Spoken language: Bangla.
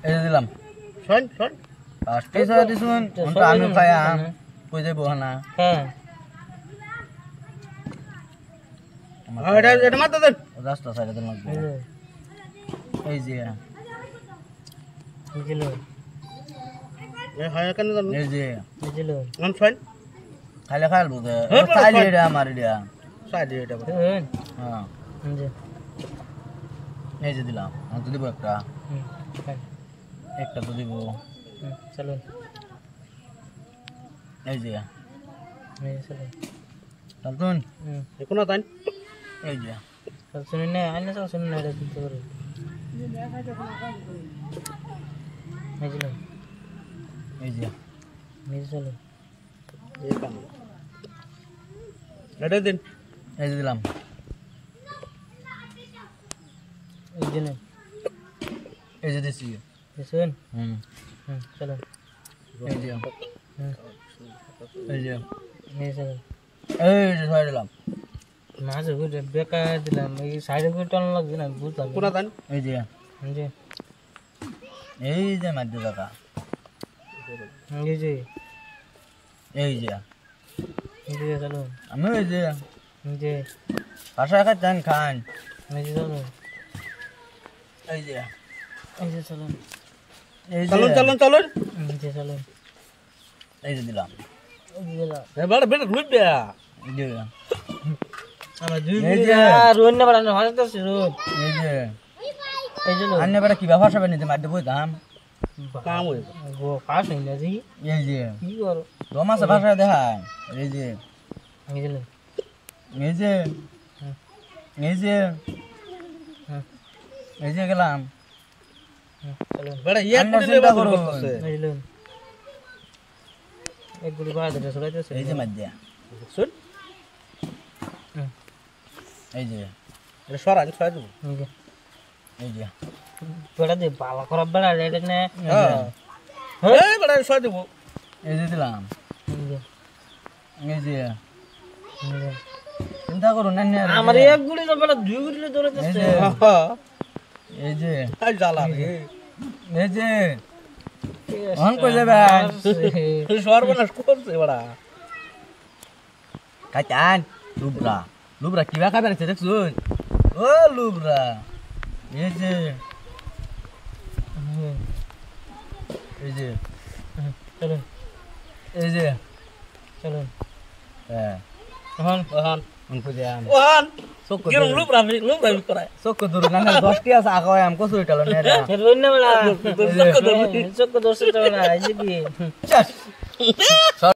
এই যে দিলাম শোন শোন পাঁচটি ছয় দিছুন তো আমি খাইয়াম কই যাইব না হ্যাঁ এটা মারতে দেন রাস্তা সাইডে দিলাম এই যে বুঝলো এ হয় কেন জানো এই যে বুঝলো নাম শোন খাইলে খাইল বুঝে চাই এটা আমার দিয়া সাইড এটা হ্যাঁ হ্যাঁ বুঝে এই যে দিলাম আমি তো দিব একটা খাই একটা তো দিব চলো এই যে চলো তালতুন এখন তাই এই যে চল শুনুন না আইনা চল শুনুন না এটা দিতে পারো বুঝলো এই যে চলো এই কাম এটা দিন এই যে দিলাম এই জন্য এই যে দিছি শুন চলো এই যে এই যে চলো এই যে ছয় দিলাম মাঝে ঘুরে বেকার দিলাম এই সাইডে ঘুরে টান লাগবে না বুঝলাম কোনা তাই এই যে জি এই যে মাদ্য টাকা এই যে এই যে চলো আমি এই যে যে ভাষা খাচ্ছেন খান এই যে চলো এই যে চলো এই যে চলুন চলুন চলুন এই যে চলো এই যে দিলাম এবার বেটা রুই দেয়া এই যে আমার দুই এই যে রোন না বাড়ানো হয় তো রোন এই যে এই যে আন্য বেটা কি ভাষা বানিতে মাদ্য বইতাম কাম হই গো পাস হই না জি এই যে কি করো রমাসে ভাষা দেখায় এই যে এই যে এই যে এই যে এই যে গেলাম চলো বেটা ইয়া আন্না দিলে চিন্তা বাবু করুন। করতেছে এই যে এক গুলি বাড়া দিতে সরাইতেছে এই যে মাদ্য শুন এই যে এটা সরান ছয় দেব এই যে এই যে বেড়া দে বালা করা বেড়া রেড না হ্যাঁ এই বেটা ছয় দেব এই যে দিলাম এই যে এই যে চিন্তা করুন না আমার এক গুলি তো বেড়া দুই গুলি ধরেতেছে এই যে এই যে আই জ্বালা রে এই যে অন কই যাবেন সর্বনাশ করছে বেটা কাচান লুবরা লুবরা কিবা খাবেন দেখছুন ও লুবরা এই যে এই যে চলুন এই যে চলুন হ্যাঁ হন ওহান অন কই যান ওহান চোখ কিরম লুবরাবি করায় চোখ দূর না 10টি আছে আগায় আম কসুই টালো না রোন না বেড়া চোখ ধরছে তো বেড়া এই যে কি শেষ